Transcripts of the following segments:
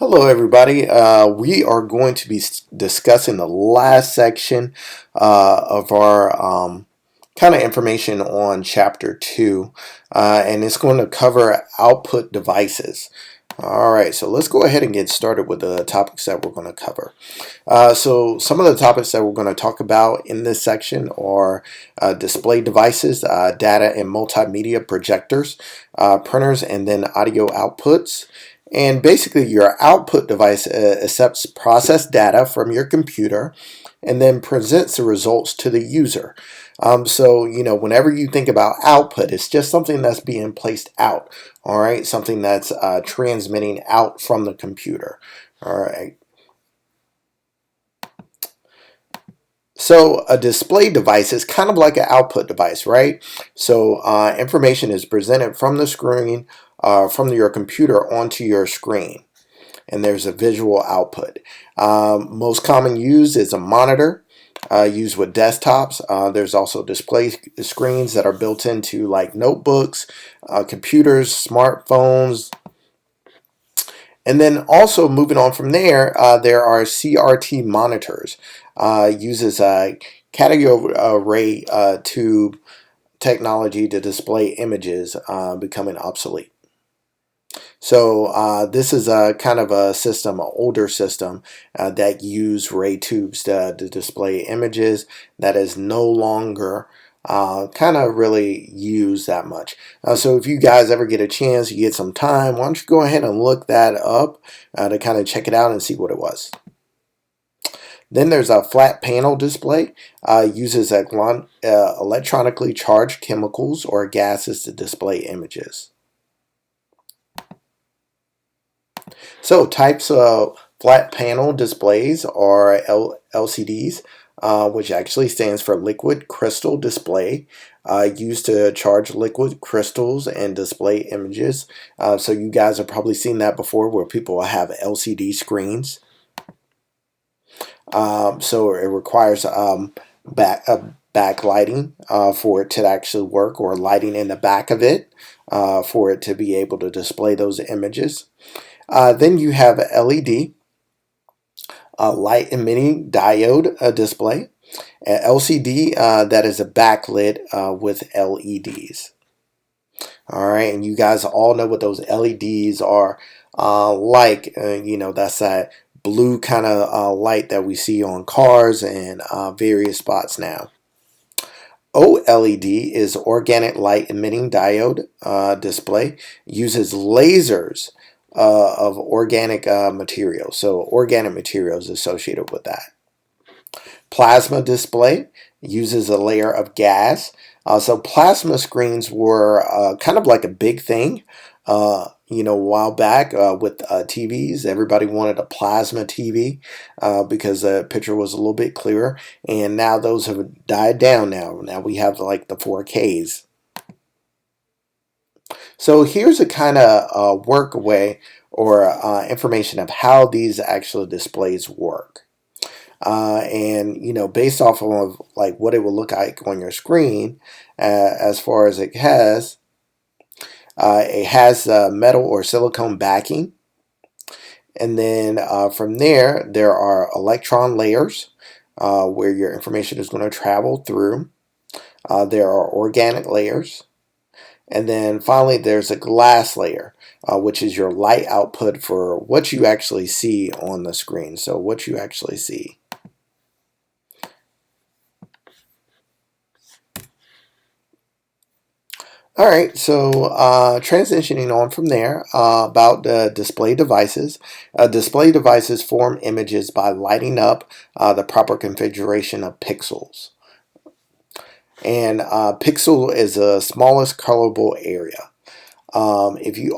Hello, everybody. We are going to be discussing the last section of our kind of information on Chapter 2, and it's going to cover output devices. All right, so let's go ahead and get started with the topics that we're going to cover. So some of the topics that we're going to talk about in this section are display devices, data and multimedia projectors, printers, and then audio outputs. And basically, your output device accepts processed data from your computer and then presents the results to the user. Whenever you think about output, it's just something that's being placed out, all right? Something that's transmitting out from the computer, all right? So a display device is kind of like an output device, right? So information is presented from the screen, from your computer onto your screen, and there's a visual output. Most common use is a monitor, used with desktops. There's also display screens that are built into like notebooks, computers, smartphones. And then also moving on from there, there are CRT monitors. Uses a cathode ray tube technology to display images, becoming obsolete. So this is a kind of a system, an older system that use ray tubes to display images that is no longer kind of really used that much. So if you guys ever get a chance, you get some time, why don't you go ahead and look that up to kind of check it out and see what it was. Then there's a flat panel display, uses electronically charged chemicals or gases to display images. So types of flat panel displays are LCDs, which actually stands for liquid crystal display, used to charge liquid crystals and display images. So you guys have probably seen that before where people have LCD screens. So it requires backlighting for it to actually work, or lighting in the back of it for it to be able to display those images. Then you have LED, light emitting diode display, LCD that is a backlit with LEDs. All right, and you guys all know what those LEDs are like. That's that blue kind of light that we see on cars and various spots now. OLED is organic light emitting diode display, uses lasers of organic materials. So organic materials associated with that. Plasma display uses a layer of gas. So plasma screens were kind of like a big thing. A while back with TVs, everybody wanted a plasma TV because the picture was a little bit clearer. And now those have died down now. Now we have like the 4Ks. So here's a kind of workaway or information of how these actual displays work. Based off of like what it will look like on your screen, as far as it has metal or silicone backing. And then from there are electron layers where your information is going to travel through. There are organic layers. And then finally, there's a glass layer, which is your light output for what you actually see on the screen. So what you actually see. All right, so transitioning on from there about the display devices. Display devices form images by lighting up the proper configuration of pixels. And pixel is the smallest colorable area. If you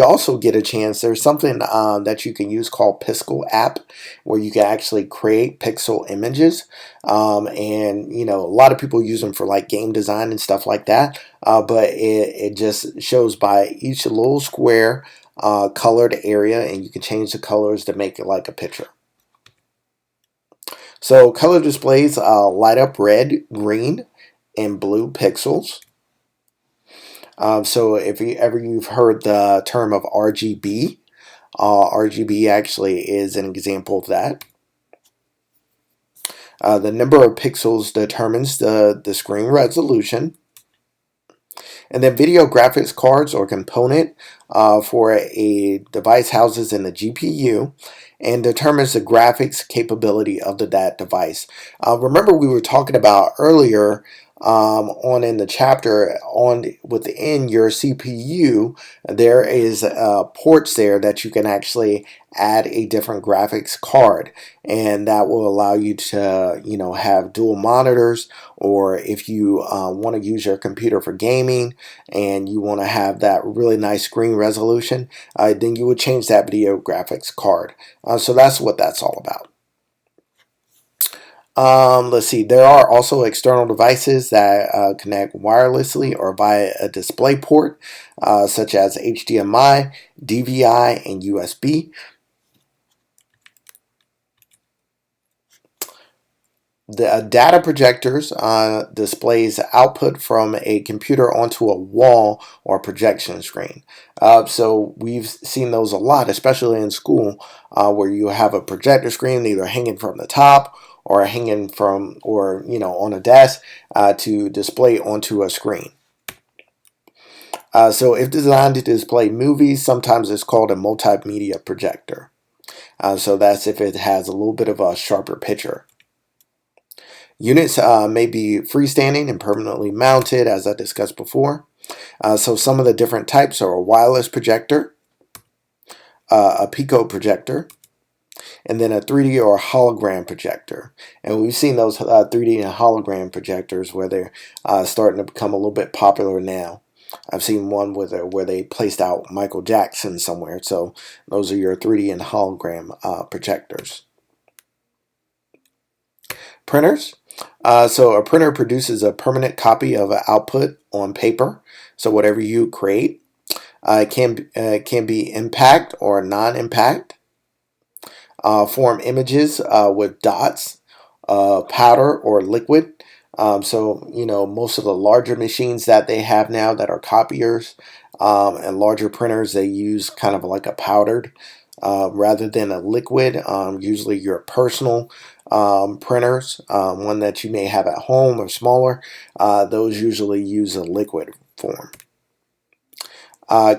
also get a chance, there's something that you can use called Pixel app, where you can actually create pixel images, and a lot of people use them for like game design and stuff like that. But it just shows by each little square colored area, and you can change the colors to make it like a picture. So color displays light up red, green, and blue pixels. So if you've heard the term of RGB, RGB actually is an example of that. The number of pixels determines the screen resolution. And then video graphics cards or component for a device houses in the GPU and determines the graphics capability of that device. Remember we were talking about earlier on in the chapter on within your CPU there is ports there that you can actually add a different graphics card, and that will allow you to have dual monitors, or if you want to use your computer for gaming and you want to have that really nice screen resolution, then you would change that video graphics card. So that's what that's all about. Let's see, there are also external devices that connect wirelessly or via a display port, such as HDMI, DVI, and USB. The data projectors displays output from a computer onto a wall or projection screen. So we've seen those a lot, especially in school, where you have a projector screen either hanging from the top or hanging from, or on a desk to display onto a screen. So if designed to display movies, sometimes it's called a multimedia projector. So that's if it has a little bit of a sharper picture. Units may be freestanding and permanently mounted, as I discussed before. So some of the different types are a wireless projector, a Pico projector, and then a 3D or hologram projector. And we've seen those 3D and hologram projectors where they're starting to become a little bit popular now. I've seen one where they placed out Michael Jackson somewhere. So those are your 3D and hologram projectors. Printers. So a printer produces a permanent copy of an output on paper. So whatever you create, can be impact or non-impact. Form images with dots, powder, or liquid. So most of the larger machines that they have now that are copiers and larger printers, they use kind of like a powdered rather than a liquid. Usually your personal printers, one that you may have at home or smaller, those usually use a liquid form.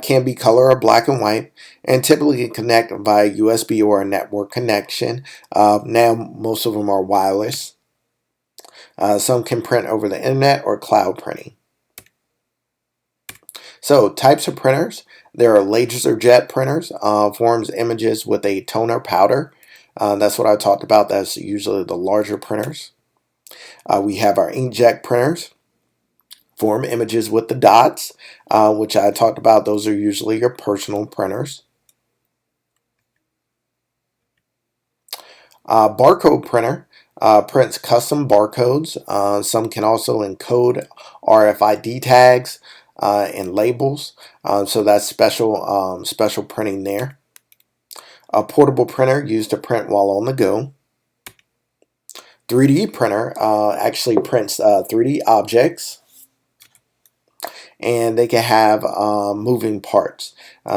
Can be color or black and white, and typically connect via USB or a network connection. Now most of them are wireless. Some can print over the internet or cloud printing. So types of printers. There are laserjet printers, forms images with a toner powder. That's what I talked about. That's usually the larger printers. We have our inkjet printers, form images with the dots, which I talked about. Those are usually your personal printers. Barcode printer prints custom barcodes. Some can also encode RFID tags and labels. So that's special printing there. A portable printer used to print while on the go. 3D printer actually prints 3D objects, and they can have moving parts.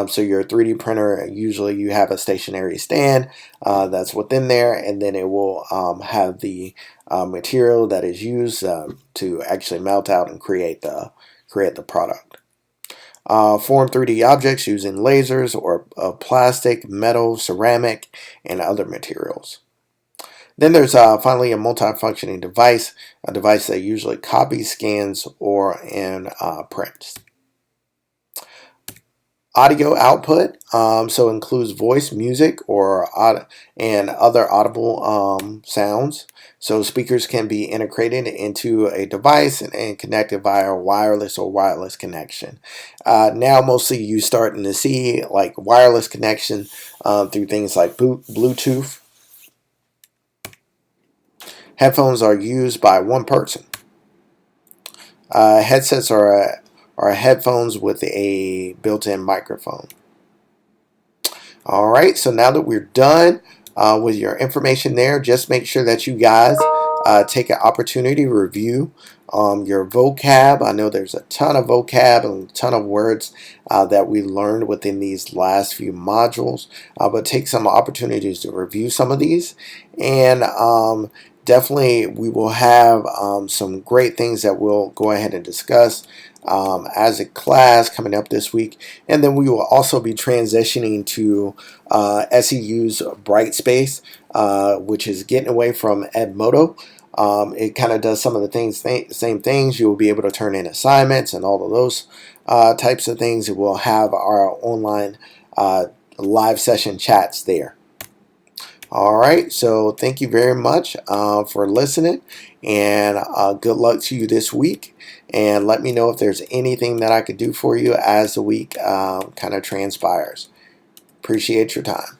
So your 3D printer, usually you have a stationary stand that's within there, and then it will have the material that is used to actually melt out and create the product. Form 3D objects using lasers or plastic, metal, ceramic, and other materials. Then there's finally a multifunctioning device, a device that usually copies, scans, or prints. Audio output, so includes voice, music, and other audible sounds. So speakers can be integrated into a device and connected via a wireless or wireless connection. Now mostly you starting to see like wireless connection through things like Bluetooth. Headphones are used by one person. Headsets are headphones with a built-in microphone. Alright, so now that we're done with your information there, just make sure that you guys take an opportunity to review your vocab. I know there's a ton of vocab and a ton of words that we learned within these last few modules, but take some opportunities to review some of these. And definitely we will have some great things that we'll go ahead and discuss as a class coming up this week. And then we will also be transitioning to SEU's Brightspace, which is getting away from Edmodo. It kind of does some of the same things. You will be able to turn in assignments and all of those types of things. It will have our online live session chats there. All right, so thank you very much for listening, and good luck to you this week. And let me know if there's anything that I could do for you as the week kind of transpires. Appreciate your time.